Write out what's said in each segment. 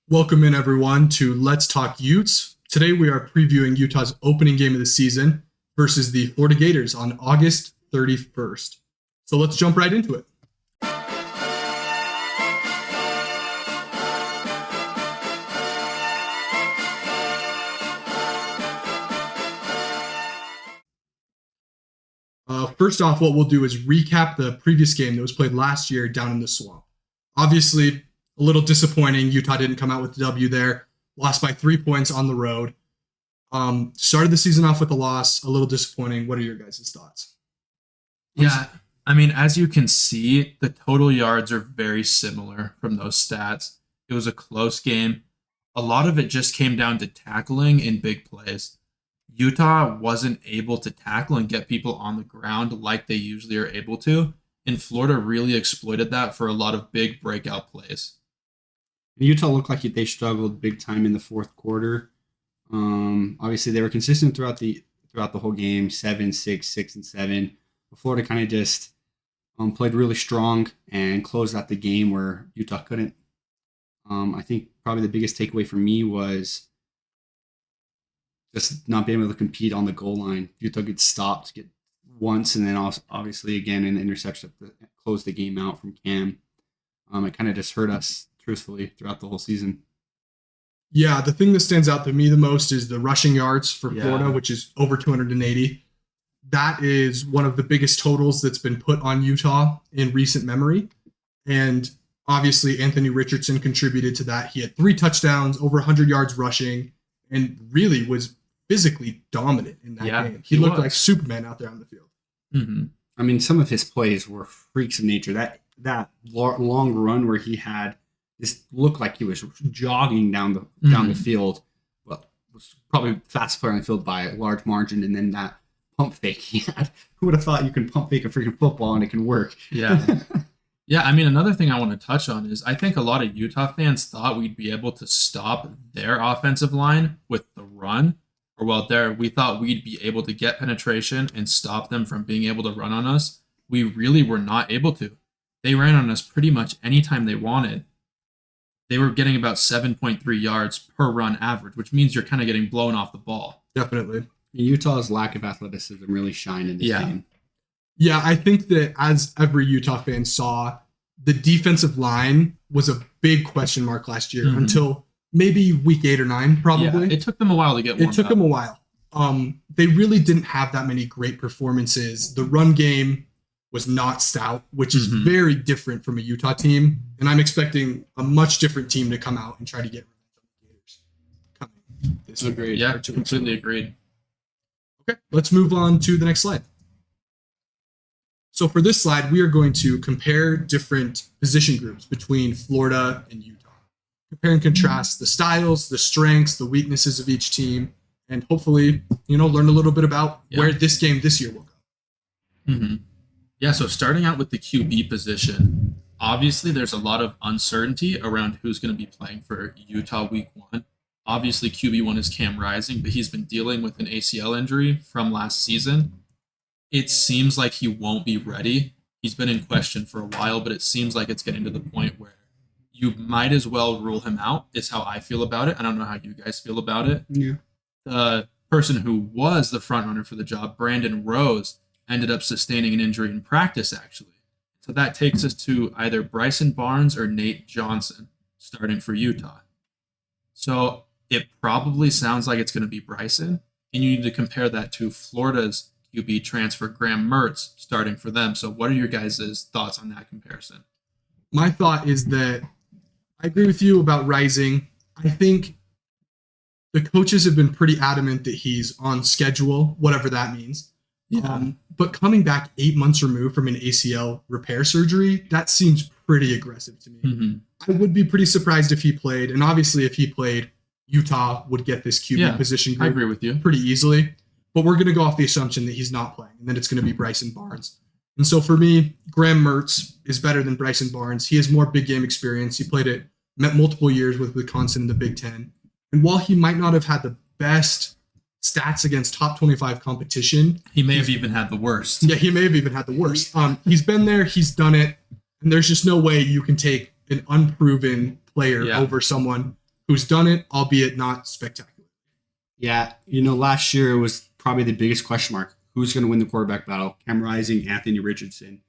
Welcome in, everyone, to Let's Talk Utes. Today we are previewing Utah's opening game of the season versus the Florida Gators on August 31st. So let's jump right into it. First off, what we'll do is recap the previous game that was played last year down in the Swamp. Obviously, a little disappointing. Utah didn't come out with the W there. Lost by 3 points on the road. Started the season off with a loss. A little disappointing. What are your guys' thoughts? Yeah, I mean, as you can see, the total yards are very similar from those stats. It was a close game. A lot of it just came down to tackling in big plays. Utah wasn't able to tackle and get people on the ground like they usually are able to, and Florida really exploited that for a lot of big breakout plays. Utah looked like they struggled big time in the fourth quarter. Obviously, they were consistent throughout the whole game, 7, 6, 6, and 7. But Florida kind of just played really strong and closed out the game where Utah couldn't. I think probably the biggest takeaway for me was just not being able to compete on the goal line. Utah gets stopped once, and then also, obviously again an interception that closed the game out from Cam. It kind of just hurt us, truthfully, throughout the whole season. Yeah, the thing that stands out to me the most is the rushing yards for Florida, which is over 280. That is one of the biggest totals that's been put on Utah in recent memory. And obviously, Anthony Richardson contributed to that. He had 3 touchdowns, over 100 yards rushing, and really was physically dominant in that game. He looked like Superman out there on the field. Mm-hmm. I mean, some of his plays were freaks of nature. That long run where he had just looked like he was jogging down the field. Well, was probably the fastest player on the field by a large margin. And then that pump fake he had. Who would have thought you can pump fake a freaking football and it can work? Yeah. Yeah, I mean, another thing I want to touch on is I think a lot of Utah fans thought we'd be able to stop their offensive line with the run. We thought we'd be able to get penetration and stop them from being able to run on us. We really were not able to. They ran on us pretty much anytime they wanted. They were getting about 7.3 yards per run average, which means you're kind of getting blown off the ball. Definitely. Utah's lack of athleticism really shined in this game. Yeah, I think that as every Utah fan saw, the defensive line was a big question mark last year until maybe week 8 or 9, probably. Yeah, it took them a while to get warmed up. It took them a while. They really didn't have that many great performances. The run game was not stout, which is very different from a Utah team. And I'm expecting a much different team to come out and try to get revenge on the Gators coming this week. Agreed. Yeah, completely agreed. Okay, let's move on to the next slide. So for this slide, we are going to compare different position groups between Florida and Utah. Compare and contrast the styles, the strengths, the weaknesses of each team, and hopefully, learn a little bit about where this game this year will go. Mm-hmm. Yeah, so starting out with the QB position, obviously there's a lot of uncertainty around who's going to be playing for Utah week 1. Obviously, QB1 is Cam Rising, but he's been dealing with an ACL injury from last season. It seems like he won't be ready. He's been in question for a while, but it seems like it's getting to the point where you might as well rule him out, is how I feel about it. I don't know how you guys feel about it. Yeah. The person who was the front runner for the job, Brandon Rose, ended up sustaining an injury in practice, actually. So that takes us to either Bryson Barnes or Nate Johnson starting for Utah. So it probably sounds like it's going to be Bryson, and you need to compare that to Florida's QB transfer, Graham Mertz, starting for them. So what are your guys' thoughts on that comparison? My thought is that I agree with you about Rising. I think the coaches have been pretty adamant that he's on schedule, whatever that means. Yeah. But coming back 8 months removed from an ACL repair surgery, that seems pretty aggressive to me. Mm-hmm. I would be pretty surprised if he played. And obviously, if he played, Utah would get this QB position group I agree with you. pretty easily. But we're going to go off the assumption that he's not playing, and then it's going to be Bryson Barnes. And so for me, Graham Mertz is better than Bryson Barnes. He has more big game experience. He met multiple years with Wisconsin in the Big Ten. And while he might not have had the best stats against top 25 competition, he may have even had the worst. Yeah, he may have even had the worst. He's been there, he's done it, and there's just no way you can take an unproven player over someone who's done it, albeit not spectacular. Yeah, last year was probably the biggest question mark. Who's going to win the quarterback battle? Cam Rising, Anthony Richardson.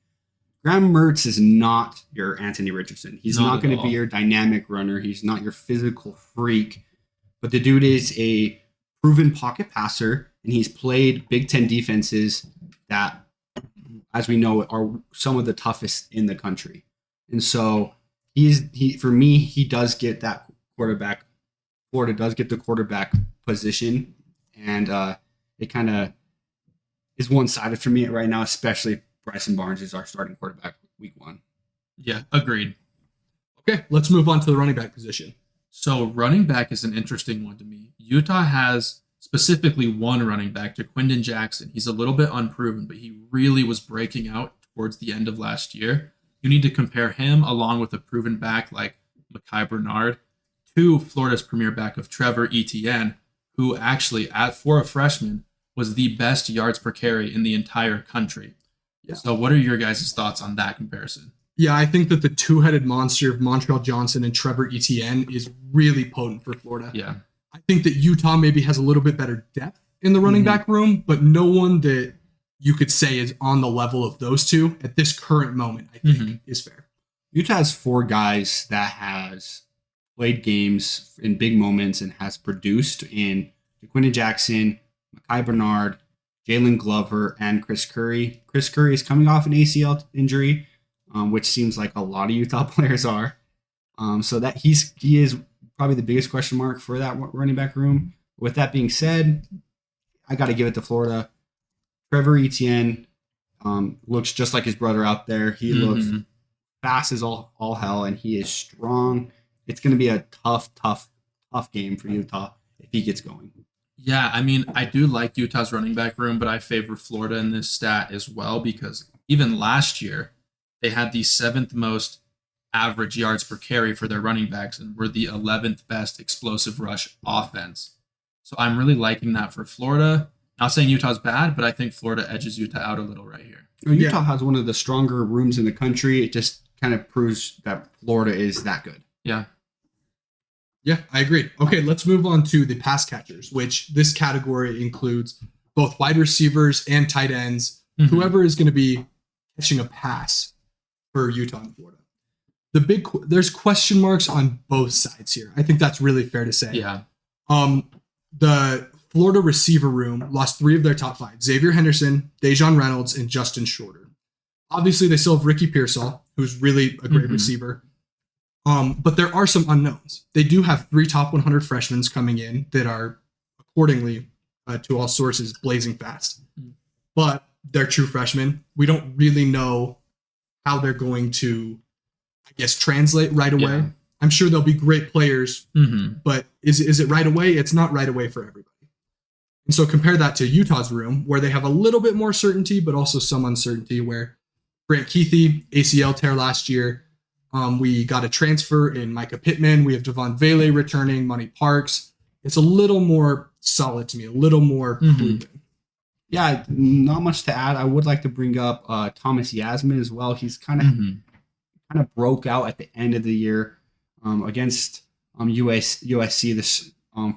Graham Mertz is not your Anthony Richardson. He's not going to be your dynamic runner. He's not your physical freak. But the dude is a proven pocket passer, and he's played Big Ten defenses that, as we know, are some of the toughest in the country. And so for me, he does get that quarterback. Florida does get the quarterback position, and it kind of is one-sided for me right now, especially if Bryson Barnes is our starting quarterback week 1. Yeah, agreed. Okay, let's move on to the running back position. So running back is an interesting one to me. Utah has specifically one running back, Jaquindon Jackson. He's a little bit unproven, but he really was breaking out towards the end of last year. You need to compare him along with a proven back like Mekhi Bernard to Florida's premier back of Trevor Etienne, who actually, for a freshman, was the best yards per carry in the entire country. Yeah. So what are your guys' thoughts on that comparison? Yeah, I think that the two-headed monster of Montrell Johnson and Trevor Etienne is really potent for Florida. Yeah. I think that Utah maybe has a little bit better depth in the running back room, but no one that you could say is on the level of those two at this current moment, I think, is fair. Utah has 4 guys that has played games in big moments and has produced in Jaquindon Jackson, Mekhi Bernard, Jalen Glover, and Chris Curry. Chris Curry is coming off an ACL injury, which seems like a lot of Utah players are. So that he is probably the biggest question mark for that running back room. With that being said, I got to give it to Florida. Trevor Etienne looks just like his brother out there. He looks fast as all hell, and he is strong. It's going to be a tough game for Utah if he gets going. Yeah, I mean, I do like Utah's running back room, but I favor Florida in this stat as well because even last year, they had the 7th most average yards per carry for their running backs and were the 11th best explosive rush offense. So I'm really liking that for Florida. Not saying Utah's bad, but I think Florida edges Utah out a little right here. Utah has one of the stronger rooms in the country. It just kind of proves that Florida is that good. Yeah. Yeah, I agree. Okay, let's move on to the pass catchers, which this category includes both wide receivers and tight ends, whoever is going to be catching a pass for Utah and Florida. There's question marks on both sides here. I think that's really fair to say. Yeah. The Florida receiver room lost 3 of their top 5: Xavier Henderson, Dejon Reynolds, and Justin Shorter. Obviously, they still have Ricky Pearsall, who's really a great receiver. But there are some unknowns. They do have 3 top 100 freshmen coming in that are, accordingly to all sources, blazing fast. But they're true freshmen. We don't really know how they're going to, I guess, translate right away. Yeah. I'm sure they'll be great players, but is it right away? It's not right away for everybody. And so compare that to Utah's room, where they have a little bit more certainty, but also some uncertainty, where Brant Keithy, ACL tear last year. We got a transfer in Micah Pittman. We have Devon Vele returning, Money Parks. It's a little more solid to me, a little more proven. Yeah, not much to add. I would like to bring up Thomas Yasmin as well. He's kind of broke out at the end of the year against USC this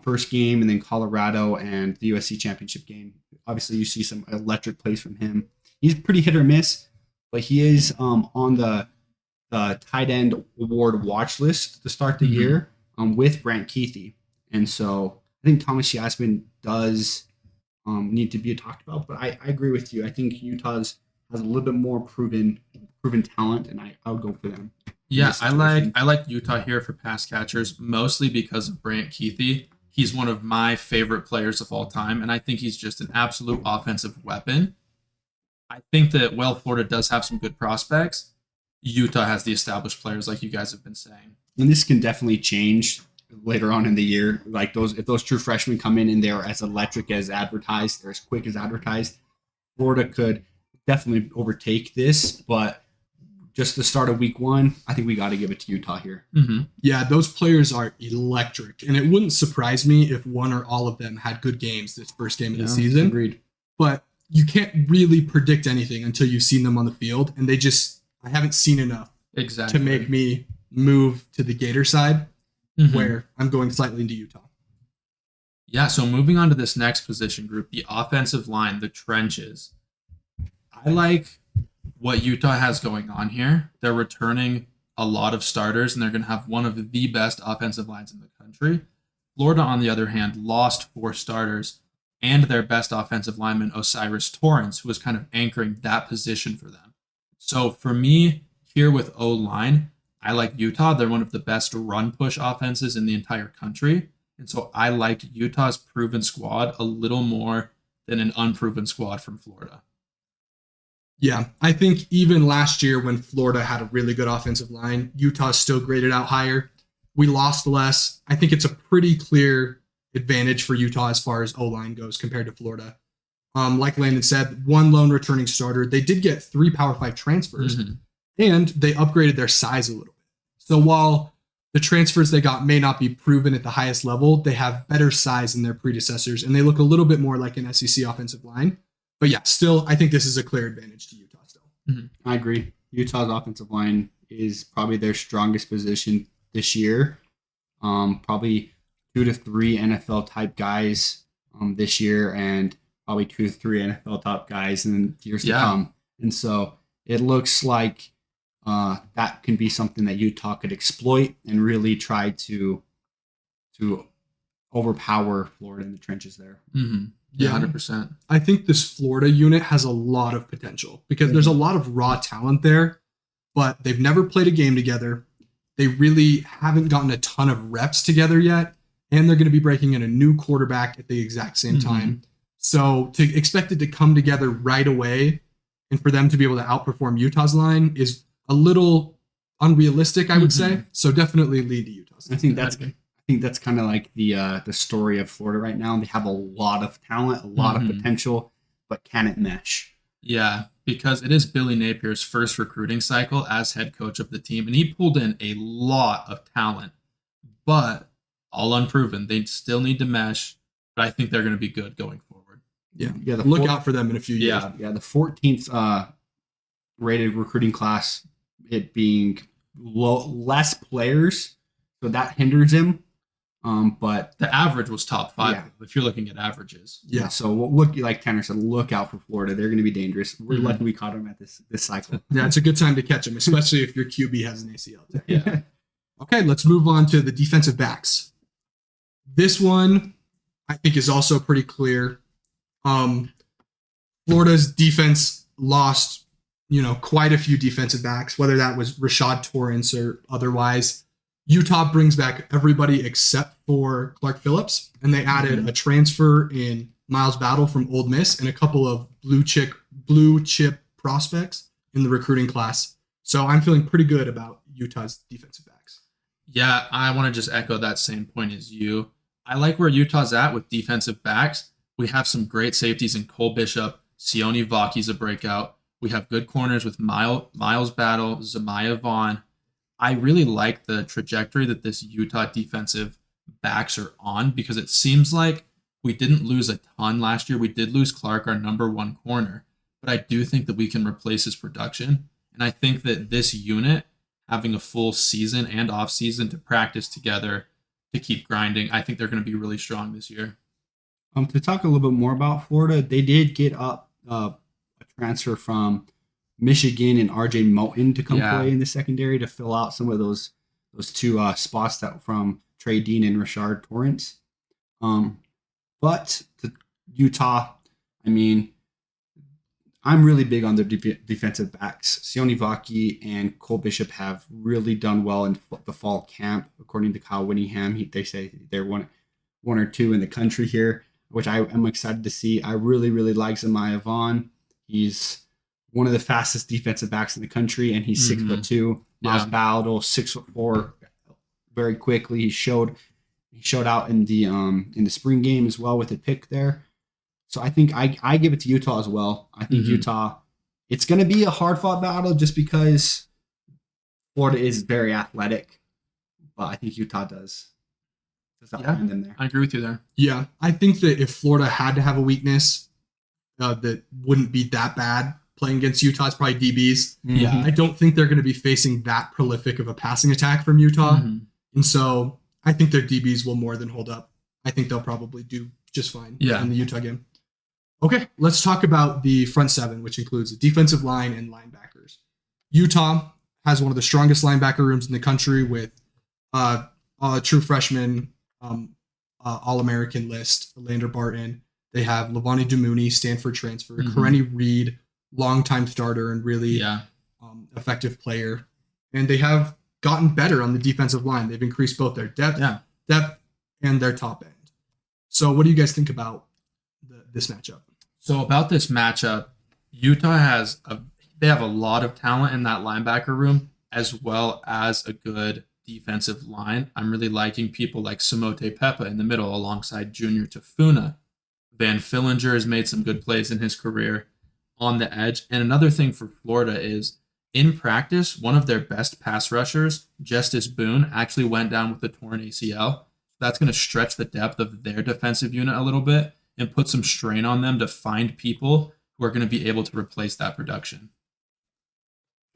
first game, and then Colorado and the USC championship game. Obviously, you see some electric plays from him. He's pretty hit or miss, but he is on the tight end award watch list to start the year with Brant Keithy. And so I think Thomas Yasmin does need to be talked about, but I agree with you. I think Utah's has a little bit more proven talent, and I would go for them. Yeah, I like Utah here for pass catchers, mostly because of Brant Keithy. He's one of my favorite players of all time, and I think he's just an absolute offensive weapon. I think that while Florida does have some good prospects, Utah has the established players like you guys have been saying. And this can definitely change later on in the year. Like if those true freshmen come in and they're as electric as advertised, they're as quick as advertised, Florida could definitely overtake this. But just the start of week 1, I think we got to give it to Utah here. Yeah, those players are electric. And it wouldn't surprise me if one or all of them had good games this first game of the season. Agreed. But you can't really predict anything until you've seen them on the field. And I haven't seen enough to make me move to the Gator side. where I'm going slightly into Utah. Yeah, so moving on to this next position group, the offensive line, the trenches. I like what Utah has going on here. They're returning a lot of starters, and they're going to have one of the best offensive lines in the country. Florida, on the other hand, lost 4 starters and their best offensive lineman, Osiris Torrance, who was kind of anchoring that position for them. So for me, here with O-line, I like Utah. They're one of the best run-push offenses in the entire country. And so I like Utah's proven squad a little more than an unproven squad from Florida. Yeah, I think even last year when Florida had a really good offensive line, Utah still graded out higher. We lost less. I think it's a pretty clear advantage for Utah as far as O-line goes compared to Florida. Like Landon said, 1 lone returning starter. They did get 3 Power 5 transfers, and they upgraded their size a little bit. So while the transfers they got may not be proven at the highest level, they have better size than their predecessors, and they look a little bit more like an SEC offensive line. But yeah, still, I think this is a clear advantage to Utah still. I agree. Utah's offensive line is probably their strongest position this year. Probably 2 to 3 NFL type guys this year, and probably 2 to 3 NFL top guys in years to come. And so it looks like that can be something that Utah could exploit and really try to overpower Florida in the trenches there. Yeah, 100%. I think this Florida unit has a lot of potential because there's a lot of raw talent there, but they've never played a game together. They really haven't gotten a ton of reps together yet, and they're going to be breaking in a new quarterback at the exact same time. So to expect it to come together right away and for them to be able to outperform Utah's line is a little unrealistic, I would say. So definitely lead to Utah's. I think that's kind of like the story of Florida right now. They have a lot of talent, a lot of potential, but can it mesh? Yeah, because it is Billy Napier's first recruiting cycle as head coach of the team, and he pulled in a lot of talent, but all unproven. They still need to mesh, but I think they're going to be good going forward. Yeah. Look out for them in a few years. Yeah, the 14th rated recruiting class, it being less players, so that hinders him. But the average was top 5 if you're looking at averages. Yeah. So look, like Tanner said, look out for Florida. They're going to be dangerous. We're lucky we caught them at this cycle. Yeah, it's a good time to catch them, especially if your QB has an ACL. Yeah. Okay, let's move on to the defensive backs. This one, I think, is also pretty clear. Florida's defense lost, quite a few defensive backs, whether that was Rashad Torrance or otherwise. Utah brings back everybody except for Clark Phillips, and they added a transfer in Miles Battle from Ole Miss and a couple of blue chip prospects in the recruiting class. So I'm feeling pretty good about Utah's defensive backs. Yeah, I want to just echo that same point as you. I like where Utah's at with defensive backs. We have some great safeties in Cole Bishop. Sione Vaki's a breakout. We have good corners with Miles Battle, Zamiah Vaughn. I really like the trajectory that this Utah defensive backs are on because it seems like we didn't lose a ton last year. We did lose Clark, our number 1 corner, but I do think that we can replace his production. And I think that this unit, having a full season and off season to practice together to keep grinding, I think they're going to be really strong this year. To talk a little bit more about Florida, they did get up a transfer from Michigan and RJ Moten to come play in the secondary to fill out some of those 2 spots that from Trey Dean and Rashard Torrance. But to Utah, I mean, I'm really big on their defensive backs. Sione Vaki and Cole Bishop have really done well in the fall camp, according to Kyle Winningham. They say they're one or 2 in the country here, which I am excited to see. I really, really like Zamiah Vaughn. He's one of the fastest defensive backs in the country, and he's 6'2". Miles Battle, 6'4", very quickly. He showed out in the spring game as well with a pick there. So I think I give it to Utah as well. I think Utah, it's going to be a hard fought battle just because Florida is very athletic, but I think Utah does. Them there. I agree with you there. Yeah, I think that if Florida had to have a weakness, that wouldn't be that bad. Playing against Utah is probably DBs. I don't think they're going to be facing that prolific of a passing attack from Utah. And so I think their DBs will more than hold up. I think they'll probably do just fine in the Utah game. Okay, let's talk about the front seven, which includes the defensive line and linebackers. Utah has one of the strongest linebacker rooms in the country with a true freshman All-American list, Lander Barton. They have Levani Dumuni, Stanford transfer, Karenni Reed, longtime starter and really effective player. And they have gotten better on the defensive line. They've increased both their depth and their top end. So what do you guys think about this matchup? So about this matchup, Utah they have a lot of talent in that linebacker room, as well as a good defensive line. I'm really liking people like Samote Pepa in the middle alongside Junior Tafuna. Van Fillinger has made some good plays in his career on the edge. And another thing for Florida is, in practice, one of their best pass rushers, Justice Boone, actually went down with a torn ACL. That's going to stretch the depth of their defensive unit a little bit and put some strain on them to find people who are going to be able to replace that production.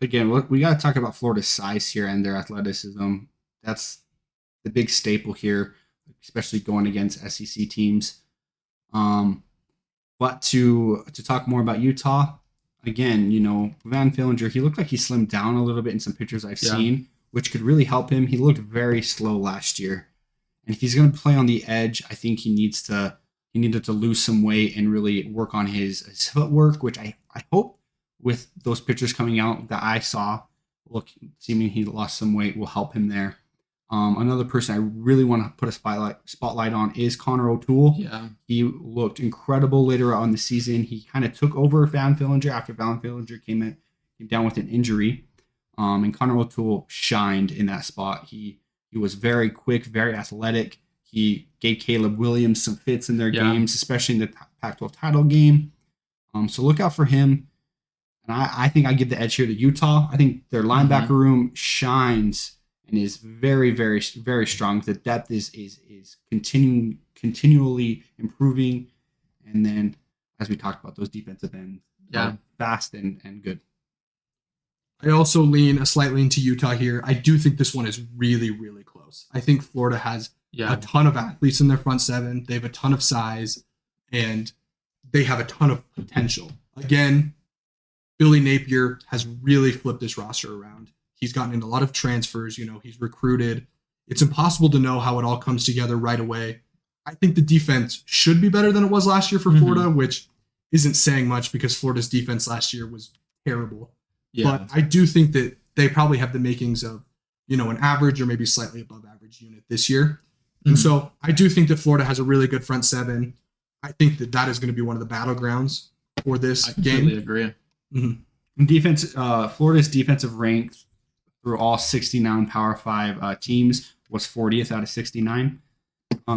Again, we got to talk about Florida's size here and their athleticism. That's the big staple here, especially going against SEC teams. But to talk more about Utah, again, Van Fillinger, he looked like he slimmed down a little bit in some pictures I've seen, which could really help him. He looked very slow last year. And if he's going to play on the edge, I think he needed to lose some weight and really work on his footwork, which I hope with those pictures coming out that I saw, seeming he lost some weight, will help him there. Another person I really want to put a spotlight on is Connor O'Toole. Yeah. He looked incredible later on in the season. He kind of took over Van Fillinger after Van Fillinger came down with an injury. And Connor O'Toole shined in that spot. He was very quick, very athletic. He gave Caleb Williams some fits in their games, especially in the Pac-12 title game. So look out for him. And I think I give the edge here to Utah. I think their linebacker room shines and is very, very, very strong. The depth is continually improving. And then, as we talked about, those defensive ends are fast and good. I also lean slightly into Utah here. I do think this one is really, really close. I think Florida has a ton of athletes in their front seven. They have a ton of size, and they have a ton of potential. Again, Billy Napier has really flipped this roster around. He's gotten in a lot of transfers. He's recruited. It's impossible to know how it all comes together right away. I think the defense should be better than it was last year for Florida, which isn't saying much because Florida's defense last year was terrible. Yeah. But I do think that they probably have the makings of, an average or maybe slightly above average unit this year. And so I do think that Florida has a really good front seven. I think that is going to be one of the battlegrounds for this game. I completely agree. In defense, Florida's defensive rank through all 69 Power 5 teams was 40th out of 69.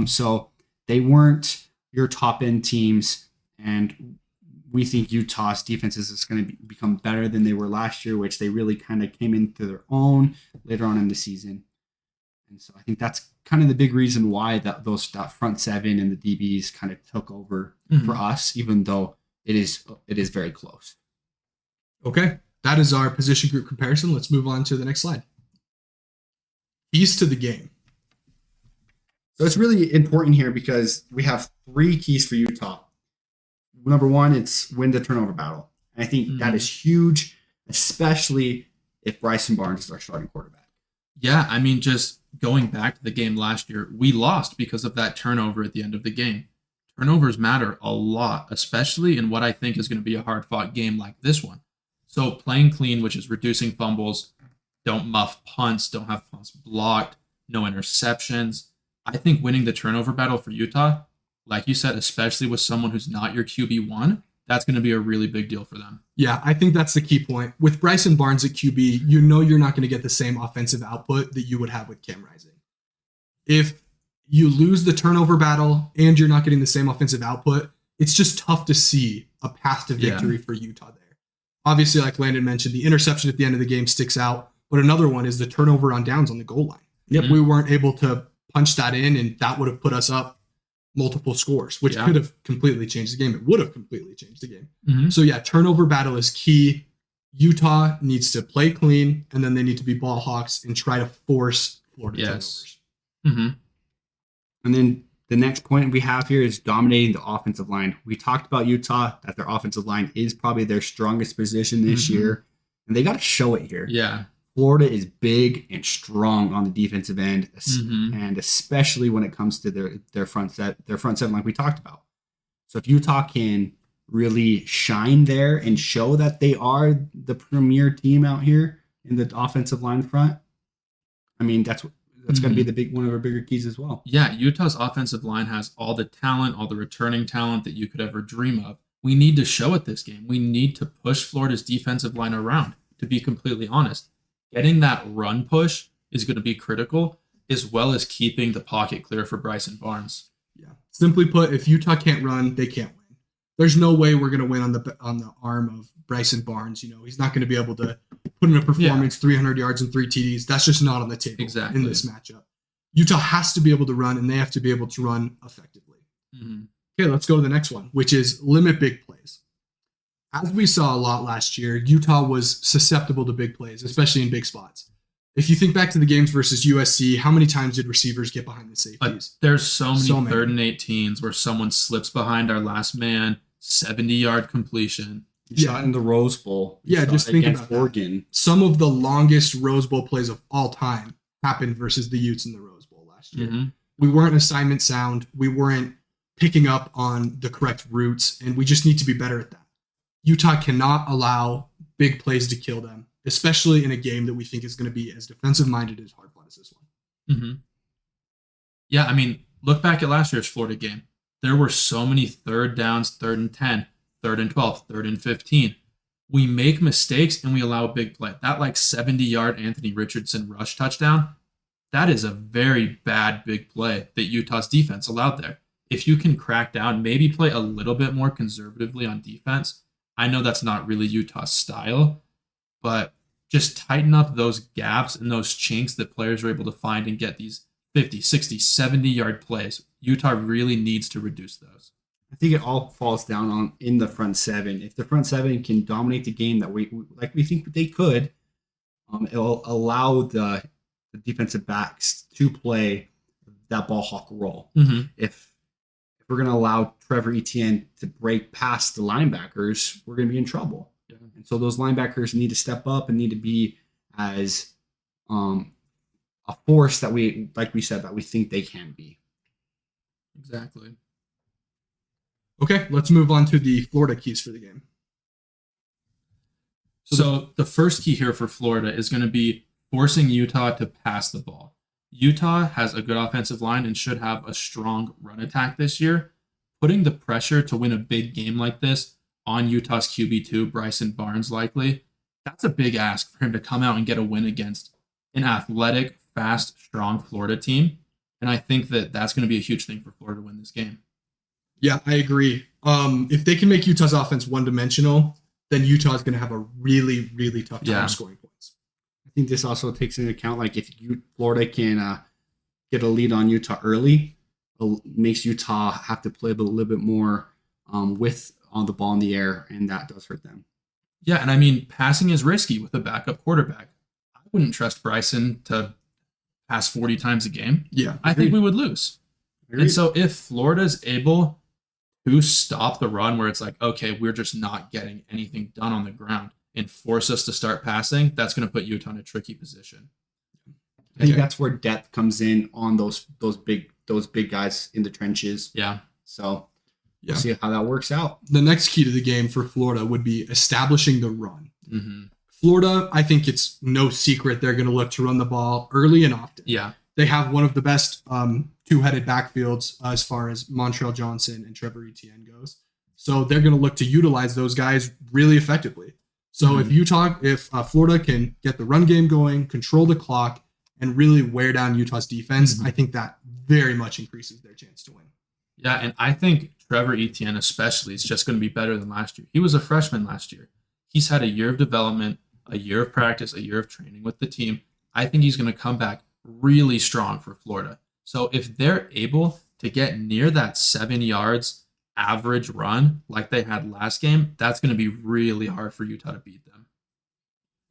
So they weren't your top end teams, and we think Utah's defense is just going to become better than they were last year, which they really kind of came into their own later on in the season. And so I think that's kind of the big reason why that front seven and the DBs kind of took over for us, even though it is very close. Okay, that is our position group comparison. Let's move on to the next slide. Keys to the game. So it's really important here because we have 3 keys for Utah. Number 1, it's win the turnover battle. And I think that is huge, especially if Bryson Barnes is our starting quarterback. Yeah, I mean, just going back to the game last year, we lost because of that turnover at the end of the game. Turnovers matter a lot, especially in what I think is going to be a hard-fought game like this one. So playing clean, which is reducing fumbles, don't muff punts, don't have punts blocked, no interceptions. I think winning the turnover battle for Utah, like you said, especially with someone who's not your QB1, that's going to be a really big deal for them. Yeah, I think that's the key point. With Bryson Barnes at QB, you're not going to get the same offensive output that you would have with Cam Rising. If you lose the turnover battle and you're not getting the same offensive output, it's just tough to see a path to victory for Utah there. Obviously, like Landon mentioned, the interception at the end of the game sticks out, but another one is the turnover on downs on the goal line. Yep, we weren't able to punch that in, and that would have put us up multiple scores, which could have completely changed the game. It would have completely changed the game. So yeah, turnover battle is key. Utah needs to play clean, and then they need to be ball hawks and try to force Florida turnovers. And then the next point we have here is dominating the offensive line. We talked about Utah, that their offensive line is probably their strongest position this year, and they got to show it here. Yeah. Florida is big and strong on the defensive end, and especially when it comes to their front seven, like we talked about. So if Utah can really shine there and show that they are the premier team out here in the offensive line front, I mean that's going to be one of our bigger keys as well. Yeah, Utah's offensive line has all the talent, all the returning talent that you could ever dream of. We need to show it this game. We need to push Florida's defensive line around, to be completely honest. Getting that run push is going to be critical, as well as keeping the pocket clear for Bryson Barnes. Yeah. Simply put, if Utah can't run, they can't win. There's no way we're going to win on the arm of Bryson Barnes. He's not going to be able to put in a performance, 300 yards and 3 TDs. That's just not on the table in this matchup. Utah has to be able to run, and they have to be able to run effectively. Okay, let's go to the next one, which is limit big plays. As we saw a lot last year, Utah was susceptible to big plays, especially in big spots. If you think back to the games versus USC, how many times did receivers get behind the safeties? There's so many 3rd and 18s where someone slips behind our last man, 70-yard completion. Shot in the Rose Bowl. Just think about Oregon. That. Some of the longest Rose Bowl plays of all time happened versus the Utes in the Rose Bowl last year. We weren't assignment sound. We weren't picking up on the correct routes, and we just need to be better at that. Utah cannot allow big plays to kill them, especially in a game that we think is going to be as defensive-minded as hard-fought as this one. Yeah, I mean, look back at last year's Florida game. There were so many 3rd downs, 3rd and 10, 3rd and 12, 3rd and 15. We make mistakes and we allow a big play. That 70-yard Anthony Richardson rush touchdown, that is a very bad big play that Utah's defense allowed there. If you can crack down, maybe play a little bit more conservatively on defense. I know that's not really Utah's style, but just tighten up those gaps and those chinks that players are able to find and get these 50, 60, 70-yard plays. Utah really needs to reduce those. I think it all falls down on in the front seven. If the front seven can dominate the game that we think they could, it'll allow the defensive backs to play that ball hawk role. If we're going to allow Trevor Etienne to break past the linebackers, we're going to be in trouble. And so those linebackers need to step up and need to be as a force that we said, that we think they can be. Exactly. Okay, let's move on to the Florida keys for the game. So the first key here for Florida is going to be forcing Utah to pass the ball. Utah has a good offensive line and should have a strong run attack this year. Putting the pressure to win a big game like this on Utah's QB2, Bryson Barnes likely, that's a big ask for him to come out and get a win against an athletic, fast, strong Florida team. And I think that that's going to be a huge thing for Florida to win this game. Yeah, I agree. If they can make Utah's offense one-dimensional, then Utah is going to have a really, really tough time scoring points. I think this also takes into account, if Florida can get a lead on Utah early, makes Utah have to play a little bit more with on the ball in the air, and that does hurt them. Yeah, and I mean, passing is risky with a backup quarterback. I wouldn't trust Bryson to pass 40 times a game. Yeah, I think we would lose. Agreed. And so if Florida's able to stop the run where it's okay, we're just not getting anything done on the ground and force us to start passing, that's going to put Utah in a tricky position. I think that's where depth comes in on those big guys in the trenches. Yeah. So we'll see how that works out. The next key to the game for Florida would be establishing the run. Florida, I think it's no secret they're going to look to run the ball early and often. Yeah. They have one of the best two-headed backfields as far as Montrell Johnson and Trevor Etienne goes. So they're going to look to utilize those guys really effectively. So if Florida can get the run game going, control the clock, and really wear down Utah's defense, I think that very much increases their chance to win. Yeah, and I think Trevor Etienne especially is just going to be better than last year. He was a freshman last year. He's had a year of development, a year of practice, a year of training with the team. I think he's going to come back really strong for Florida. So if they're able to get near that 7 yards average run like they had last game, that's going to be really hard for Utah to beat them.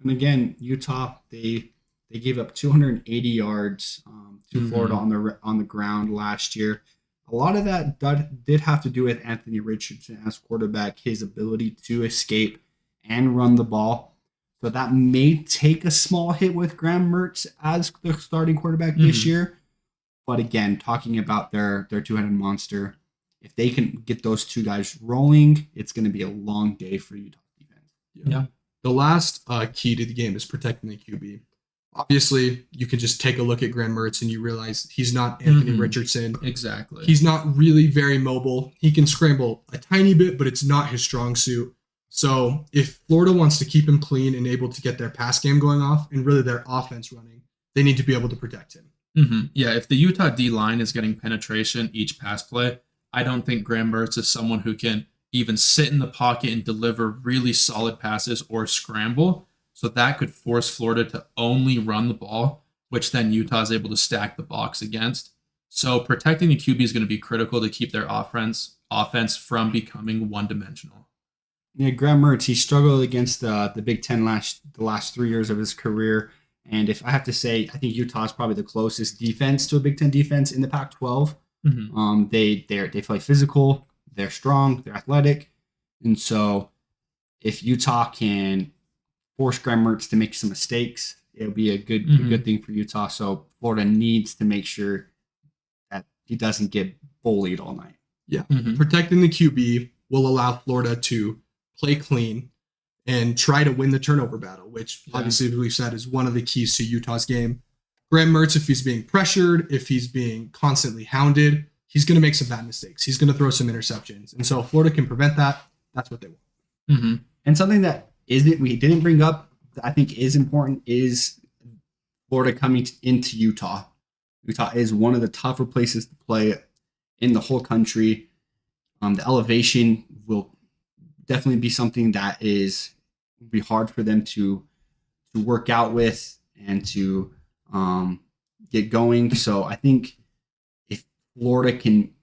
And again, Utah, they They gave up 280 yards to Florida Mhm. on the ground last year. A lot of that did have to do with Anthony Richardson as quarterback, his ability to escape and run the ball. So that may take a small hit with Graham Mertz as the starting quarterback this Mhm. year. But again, talking about their two-headed monster, if they can get those two guys rolling, it's going to be a long day for Utah defense. Yeah. Yeah. The last key to the game is protecting the QB. Obviously, you can just take a look at Graham Mertz and you realize he's not Anthony Mhm. Richardson. Exactly. He's not really very mobile. He can scramble a tiny bit, but it's not his strong suit. So if Florida wants to keep him clean and able to get their pass game going off and really their offense running, they need to be able to protect him. Yeah, if the Utah D line is getting penetration each pass play, I don't think Graham Mertz is someone who can even sit in the pocket and deliver really solid passes or scramble. So that could force Florida to only run the ball, which then Utah is able to stack the box against. So protecting the QB is going to be critical to keep their offense from becoming one dimensional. Yeah, Graham Mertz, he struggled against the Big Ten the last 3 years of his career. And if I have to say, I think Utah is probably the closest defense to a Big Ten defense in the Pac-12. Mm-hmm. They play physical, they're strong, they're athletic, and so if Utah can force Graham Mertz to make some mistakes, it'll be a good thing for Utah. So Florida needs to make sure that he doesn't get bullied all night. Yeah. Protecting the QB will allow Florida to play clean and try to win the turnover battle, which obviously, as we've said, is one of the keys to Utah's game. Graham Mertz, if he's being pressured, if he's being constantly hounded, he's going to make some bad mistakes. He's going to throw some interceptions. And so if Florida can prevent that, that's what they want. And something that we didn't bring up that I think is important is Florida coming into Utah. Utah is one of the tougher places to play in the whole country. The elevation will definitely be something that will be hard for them to work out with and to get going. So I think if Florida can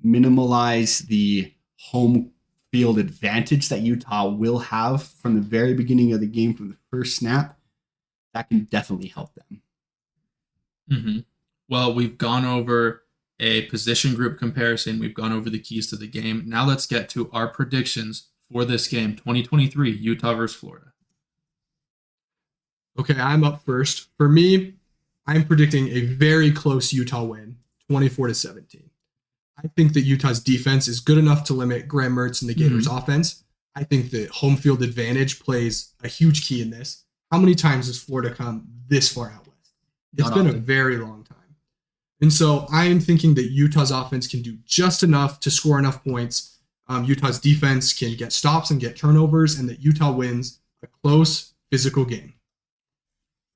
minimize the home field advantage that Utah will have from the very beginning of the game, from the first snap, that can definitely help them. Well, we've gone over a position group comparison. We've gone over the keys to the game. Now let's get to our predictions for this game, 2023, Utah versus Florida. Okay, I'm up first. For me, I'm predicting a very close Utah win, 24-17. I think that Utah's defense is good enough to limit Graham Mertz and the Gators' offense. I think the home field advantage plays a huge key in this. How many times has Florida come this far out west? It's been a very long time. And so I am thinking that Utah's offense can do just enough to score enough points. Utah's defense can get stops and get turnovers, and that Utah wins a close physical game.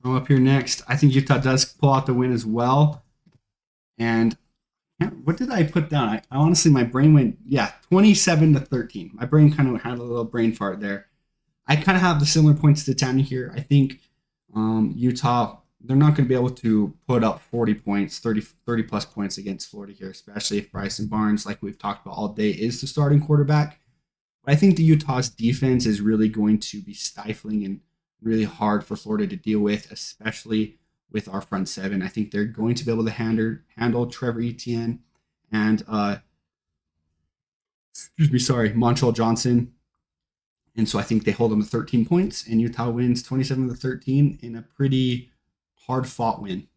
I'm up here next. I think Utah does pull out the win as well. And what did I put down? I honestly, my brain went, 27-13. My brain kind of had a little brain fart there. I kind of have the similar points to Tammy here. I think Utah, they're not going to be able to put up 40 points, 30 plus points against Florida here, especially if Bryson Barnes, like we've talked about all day, is the starting quarterback. But I think the Utah's defense is really going to be stifling and really hard for Florida to deal with, especially with our front seven. I think they're going to be able to handle Trevor Etienne and Montrell Johnson. And so I think they hold them to 13 points, and Utah wins 27-13 in a pretty hard-fought win.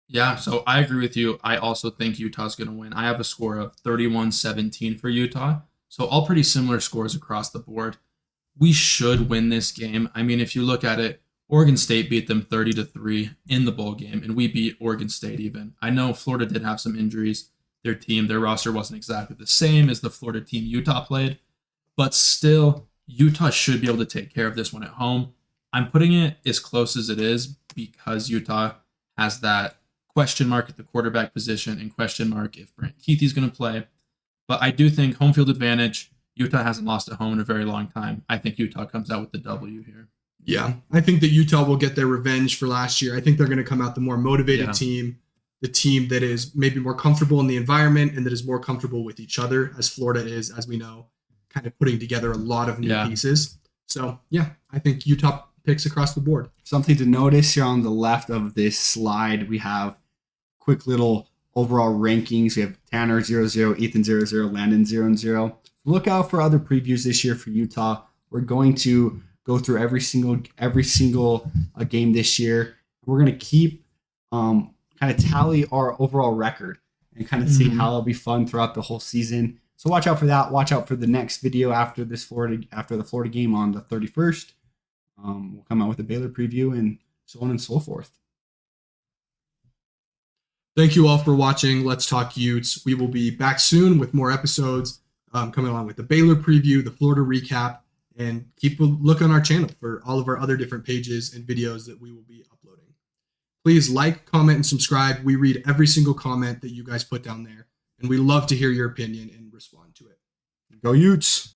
Yeah, so I agree with you. I also think Utah's going to win. I have a score of 31-17 for Utah. So all pretty similar scores across the board. We should win this game. I mean, if you look at it, Oregon State beat them 30-3 in the bowl game, and we beat Oregon State even. I know Florida did have some injuries. Their roster wasn't exactly the same as the Florida team Utah played, but still, Utah should be able to take care of this one at home. I'm putting it as close as it is because Utah has that question mark at the quarterback position and question mark if Brant Keithy's going to play. But I do think home field advantage, Utah hasn't lost at home in a very long time. I think Utah comes out with the W here. Yeah, I think that Utah will get their revenge for last year. I think they're going to come out the more motivated team, the team that is maybe more comfortable in the environment and that is more comfortable with each other, as Florida is, as we know, kind of putting together a lot of new pieces. So, I think Utah picks across the board. Something to notice here on the left of this slide, we have quick little overall rankings. We have Tanner 0-0, Ethan 0-0, Landon 0-0. Look out for other previews this year for Utah. We're going to go through every single game this year. We're going to keep kind of tally our overall record and kind of see how it'll be fun throughout the whole season. So watch out for that. Watch out for the next video after the Florida game on the 31st. We'll come out with a Baylor preview and so on and so forth. Thank you all for watching Let's Talk Utes. We will be back soon with more episodes coming along with the Baylor preview, the Florida recap, and keep a look on our channel for all of our other different pages and videos that we will be uploading. Please like, comment, and subscribe. We read every single comment that you guys put down there, and we love to hear your opinion and respond to it. Go Utes!